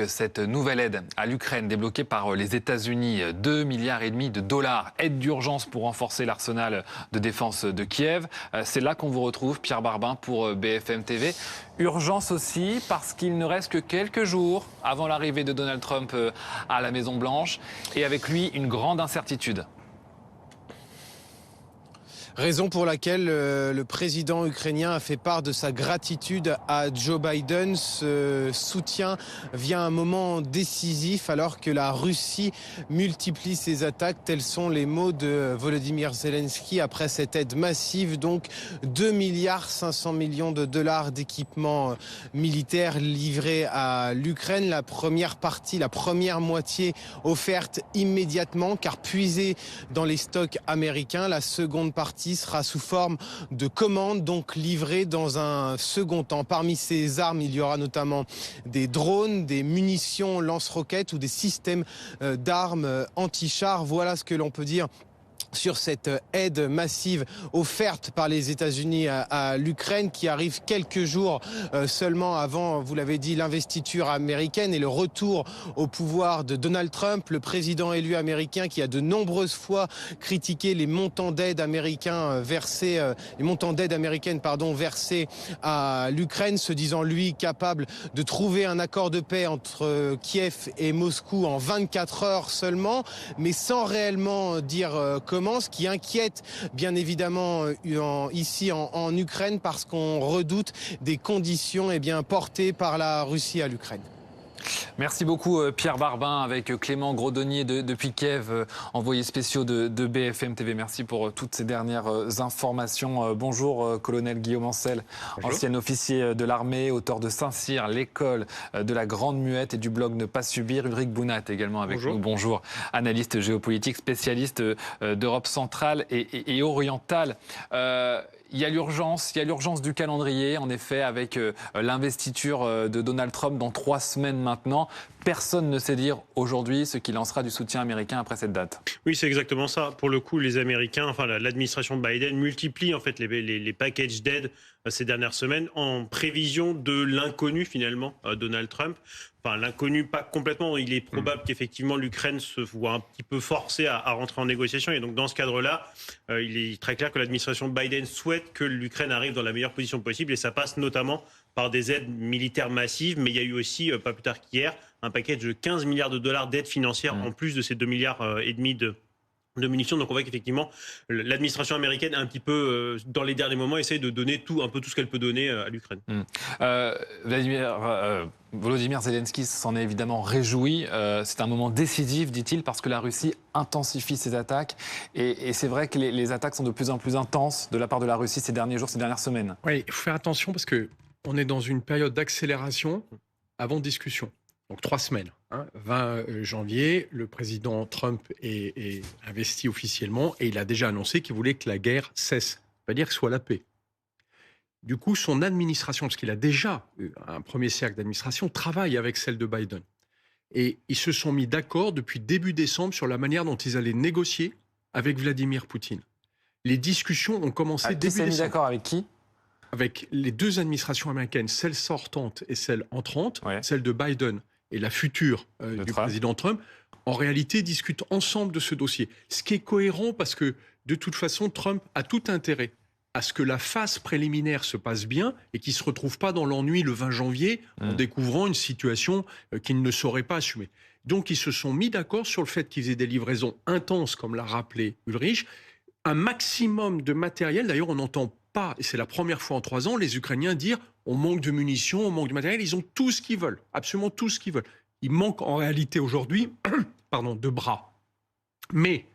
Cette nouvelle aide à l'Ukraine débloquée par les États-Unis, 2,5 milliards de dollars, aide d'urgence pour renforcer l'arsenal de défense de Kiev. C'est là qu'on vous retrouve, Pierre Barbin, pour BFM TV. Urgence aussi parce qu'il ne reste que quelques jours avant l'arrivée de Donald Trump à la Maison-Blanche et avec lui une grande incertitude. Raison pour laquelle le président ukrainien a fait part de sa gratitude à Joe Biden. Ce soutien vient à un moment décisif alors que la Russie multiplie ses attaques. Tels sont les mots de Volodymyr Zelensky après cette aide massive. Donc 2,5 milliards de dollars d'équipements militaires livrés à l'Ukraine. La première partie, la première moitié offerte immédiatement car puisée dans les stocks américains. La seconde partie sera sous forme de commandes, donc livrée dans un second temps. Parmi ces armes, il y aura notamment des drones, des munitions lance-roquettes ou des systèmes d'armes anti-chars. Voilà ce que l'on peut dire sur cette aide massive offerte par les États-Unis à l'Ukraine qui arrive quelques jours seulement avant, vous l'avez dit, l'investiture américaine et le retour au pouvoir de Donald Trump, le président élu américain qui a de nombreuses fois critiqué les montants d'aide américains versés, versés à l'Ukraine, se disant lui capable de trouver un accord de paix entre Kiev et Moscou en 24 heures seulement, mais sans réellement dire ce qui inquiète bien évidemment ici en Ukraine parce qu'on redoute des conditions portées par la Russie à l'Ukraine. Merci beaucoup Pierre Barbin avec Clément Grodonnier depuis Kiev, envoyé spéciaux de BFM TV. Merci pour toutes ces dernières informations. Bonjour colonel Guillaume Ancel, ancien officier de l'armée, auteur de Saint-Cyr, l'école de la Grande Muette et du blog Ne pas subir. Ulrich Bounat également avec nous. Bonjour, analyste géopolitique, spécialiste d'Europe centrale et orientale. Il y a l'urgence du calendrier, en effet, avec l'investiture de Donald Trump dans 3 semaines maintenant. Personne ne sait dire aujourd'hui ce qui lancera du soutien américain après cette date. Oui, c'est exactement ça. Pour le coup, les Américains, l'administration Biden multiplie en fait les packages d'aide ces dernières semaines en prévision de l'inconnu finalement, Donald Trump. Enfin, l'inconnu, pas complètement. Il est probable qu'effectivement l'Ukraine se voit un petit peu forcée à rentrer en négociation. Et donc dans ce cadre-là, il est très clair que l'administration Biden souhaite que l'Ukraine arrive dans la meilleure position possible. Et ça passe notamment par des aides militaires massives. Mais il y a eu aussi, pas plus tard qu'hier, un package de 15 milliards de dollars d'aide financière en plus de ces 2,5 milliards de munitions. Donc on voit qu'effectivement l'administration américaine un petit peu dans les derniers moments essaye de donner un peu tout ce qu'elle peut donner à l'Ukraine. Volodymyr Zelensky s'en est évidemment réjoui. C'est un moment décisif, dit-il, parce que la Russie intensifie ses attaques. Et c'est vrai que les attaques sont de plus en plus intenses de la part de la Russie ces derniers jours, ces dernières semaines. Oui, il faut faire attention parce qu'on est dans une période d'accélération avant discussion. Donc 3 semaines. 20 janvier, le président Trump est investi officiellement et il a déjà annoncé qu'il voulait que la guerre cesse. C'est-à-dire que ce soit la paix. Du coup, son administration, parce qu'il a déjà eu un premier cercle d'administration, travaille avec celle de Biden. Et ils se sont mis d'accord depuis début décembre sur la manière dont ils allaient négocier avec Vladimir Poutine. Les discussions ont commencé début décembre. Qui s'est mis d'accord avec qui ? Avec les 2 administrations américaines, celle sortante et celle entrante, celle de Biden et la future du président Trump, en réalité discutent ensemble de ce dossier. Ce qui est cohérent parce que, de toute façon, Trump a tout intérêt à ce que la phase préliminaire se passe bien et qu'il ne se retrouve pas dans l'ennui le 20 janvier en découvrant une situation qu'il ne saurait pas assumer. Donc, ils se sont mis d'accord sur le fait qu'ils faisaient des livraisons intenses, comme l'a rappelé Ulrich, un maximum de matériel. D'ailleurs, on n'entend pas, et c'est la première fois en 3 ans, les Ukrainiens dire on manque de munitions, on manque de matériel. Ils ont tout ce qu'ils veulent, absolument tout ce qu'ils veulent. Il manque en réalité aujourd'hui de bras. Mais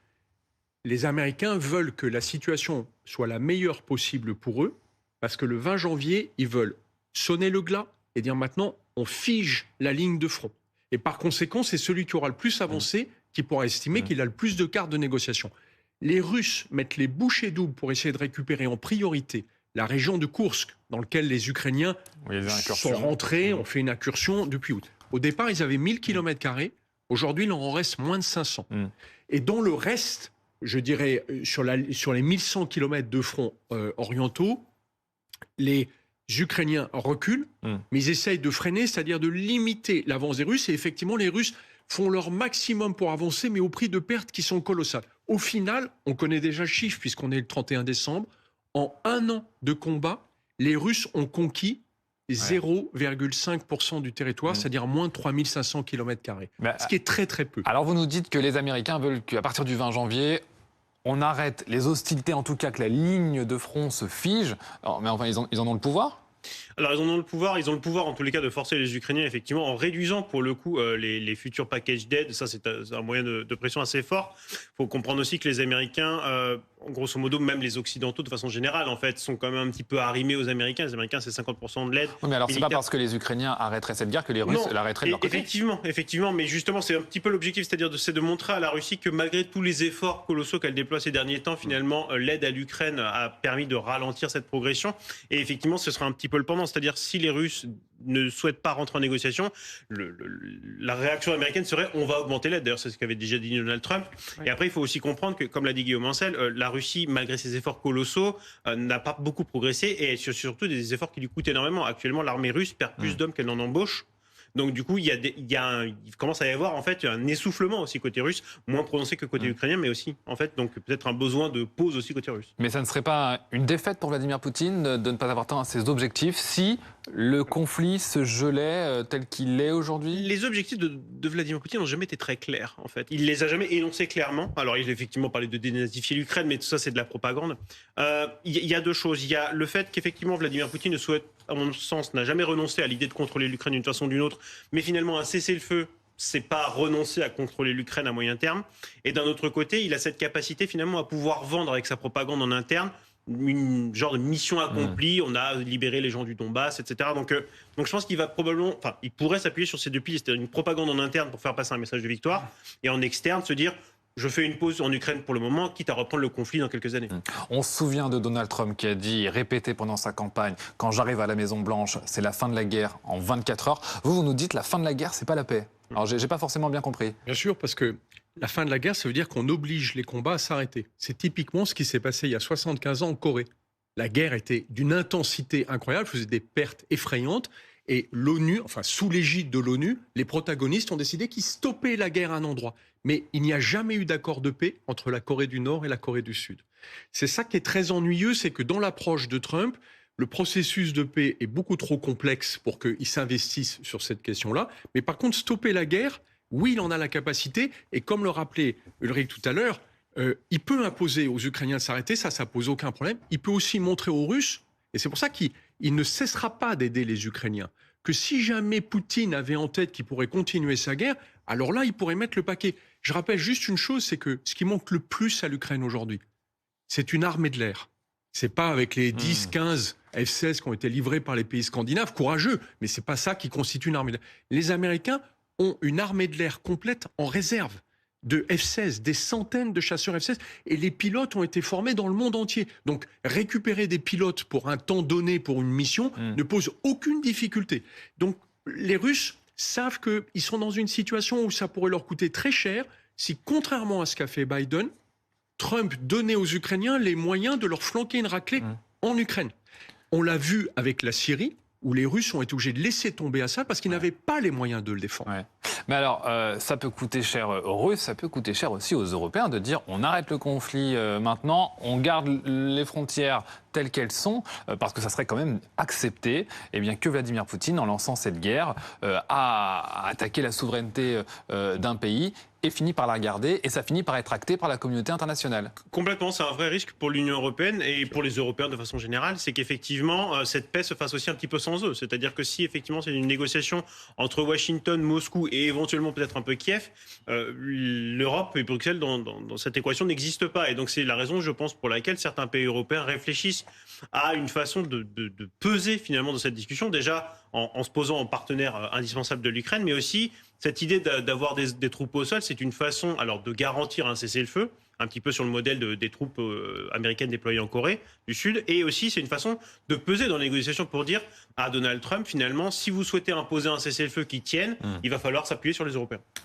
les Américains veulent que la situation soit la meilleure possible pour eux, parce que le 20 janvier, ils veulent sonner le glas et dire maintenant, on fige la ligne de front. Et par conséquent, c'est celui qui aura le plus avancé qui pourra estimer qu'il a le plus de cartes de négociation. Les Russes mettent les bouchées doubles pour essayer de récupérer en priorité la région de Koursk, dans laquelle les Ukrainiens sont rentrés, ont fait une incursion depuis août. Au départ, ils avaient 1000 km². Aujourd'hui, il en reste moins de 500. Et dans le reste, je dirais, sur les 1100 km de front orientaux, les Ukrainiens reculent, mais ils essayent de freiner, c'est-à-dire de limiter l'avance des Russes. Et effectivement, les Russes font leur maximum pour avancer, mais au prix de pertes qui sont colossales. Au final, on connaît déjà le chiffre, puisqu'on est le 31 décembre. En 1 an de combat, les Russes ont conquis 0,5% du territoire, c'est-à-dire moins de 3500 km², ce qui est très très peu. Alors vous nous dites que les Américains veulent qu'à partir du 20 janvier, on arrête les hostilités, en tout cas que la ligne de front se fige. Alors, mais enfin, ils en ont le pouvoir ? Alors ils ont le pouvoir en tous les cas de forcer les Ukrainiens effectivement en réduisant pour le coup les futurs packages d'aide. Ça c'est un moyen de pression assez fort. Il faut comprendre aussi que les Américains, grosso modo même les Occidentaux de façon générale en fait sont quand même un petit peu arrimés aux Américains. Les Américains c'est 50% de l'aide. Oui, mais alors c'est pas parce que les Ukrainiens arrêteraient cette guerre que les Russes l'arrêteraient de leur côté. Effectivement, mais justement c'est un petit peu l'objectif, c'est-à-dire de montrer à la Russie que malgré tous les efforts colossaux qu'elle déploie ces derniers temps, finalement l'aide à l'Ukraine a permis de ralentir cette progression. Et effectivement ce sera un petit peu le pendant. C'est-à-dire si les Russes ne souhaitent pas rentrer en négociation, la réaction américaine serait on va augmenter l'aide. D'ailleurs, c'est ce qu'avait déjà dit Donald Trump. Oui. Et après, il faut aussi comprendre que, comme l'a dit Guillaume Ancel, la Russie, malgré ses efforts colossaux, n'a pas beaucoup progressé et surtout des efforts qui lui coûtent énormément. Actuellement, l'armée russe perd plus d'hommes qu'elle n'en embauche. Donc du coup, il commence à y avoir en fait un essoufflement aussi côté russe, moins prononcé que côté ukrainien, mais aussi en fait donc peut-être un besoin de pause aussi côté russe. Mais ça ne serait pas une défaite pour Vladimir Poutine de ne pas avoir atteint ses objectifs si le conflit se gelait tel qu'il est aujourd'hui ? Les objectifs de Vladimir Poutine n'ont jamais été très clairs en fait. Il les a jamais énoncés clairement. Alors il a effectivement parlé de dénazifier l'Ukraine, mais tout ça c'est de la propagande. Il y a deux choses. Il y a le fait qu'effectivement Vladimir Poutine ne souhaite, à mon sens, n'a jamais renoncé à l'idée de contrôler l'Ukraine d'une façon ou d'une autre. Mais finalement, un cessez-le-feu, c'est pas renoncer à contrôler l'Ukraine à moyen terme. Et d'un autre côté, il a cette capacité finalement à pouvoir vendre avec sa propagande en interne une genre de mission accomplie. On a libéré les gens du Donbass, etc. Donc je pense qu'il va probablement, enfin, il pourrait s'appuyer sur ces deux piliers, c'est-à-dire une propagande en interne pour faire passer un message de victoire, et en externe se dire je fais une pause en Ukraine pour le moment, quitte à reprendre le conflit dans quelques années. On se souvient de Donald Trump qui a dit et répété pendant sa campagne « Quand j'arrive à la Maison-Blanche, c'est la fin de la guerre en 24 heures ». Vous nous dites la fin de la guerre, c'est pas la paix. Alors j'ai pas forcément bien compris. Bien sûr, parce que la fin de la guerre, ça veut dire qu'on oblige les combats à s'arrêter. C'est typiquement ce qui s'est passé il y a 75 ans en Corée. La guerre était d'une intensité incroyable, faisait des pertes effrayantes. Et l'ONU, enfin sous l'égide de l'ONU, les protagonistes ont décidé qu'ils stoppaient la guerre à un endroit. Mais il n'y a jamais eu d'accord de paix entre la Corée du Nord et la Corée du Sud. C'est ça qui est très ennuyeux, c'est que dans l'approche de Trump, le processus de paix est beaucoup trop complexe pour qu'il s'investisse sur cette question-là. Mais par contre, stopper la guerre, oui, il en a la capacité. Et comme le rappelait Ulrich tout à l'heure, il peut imposer aux Ukrainiens de s'arrêter, ça pose aucun problème. Il peut aussi montrer aux Russes, et c'est pour ça qu'il ne cessera pas d'aider les Ukrainiens, que si jamais Poutine avait en tête qu'il pourrait continuer sa guerre, alors là, il pourrait mettre le paquet. Je rappelle juste une chose, c'est que ce qui manque le plus à l'Ukraine aujourd'hui, c'est une armée de l'air. C'est pas avec les 10, 15 F-16 qui ont été livrés par les pays scandinaves, courageux, mais c'est pas ça qui constitue une armée de l'air. Les Américains ont une armée de l'air complète en réserve de F-16, des centaines de chasseurs F-16, et les pilotes ont été formés dans le monde entier. Donc récupérer des pilotes pour un temps donné pour une mission ne pose aucune difficulté. Donc les Russes savent qu'ils sont dans une situation où ça pourrait leur coûter très cher si, contrairement à ce qu'a fait Biden, Trump donnait aux Ukrainiens les moyens de leur flanquer une raclée en Ukraine. On l'a vu avec la Syrie, où les Russes ont été obligés de laisser tomber Assad parce qu'ils n'avaient pas les moyens de le défendre. Ouais. Mais alors, ça peut coûter cher aux Russes, ça peut coûter cher aussi aux Européens de dire on arrête le conflit maintenant, on garde les frontières telles qu'elles sont, parce que ça serait quand même accepté que Vladimir Poutine, en lançant cette guerre, a attaqué la souveraineté d'un pays et finit par la garder, et ça finit par être acté par la communauté internationale. Complètement, c'est un vrai risque pour l'Union européenne et pour les Européens de façon générale, c'est qu'effectivement, cette paix se fasse aussi un petit peu sans eux. C'est-à-dire que si effectivement c'est une négociation entre Washington, Moscou et éventuellement peut-être un peu Kiev, l'Europe et Bruxelles dans cette équation n'existent pas. Et donc c'est la raison, je pense, pour laquelle certains pays européens réfléchissent à une façon de peser finalement dans cette discussion, déjà en se posant en partenaire indispensable de l'Ukraine, mais aussi cette idée d'avoir des troupes au sol, c'est une façon alors de garantir un cessez-le-feu, un petit peu sur le modèle des troupes américaines déployées en Corée du Sud, et aussi c'est une façon de peser dans les négociations pour dire à Donald Trump, finalement, si vous souhaitez imposer un cessez-le-feu qui tienne, il va falloir s'appuyer sur les Européens.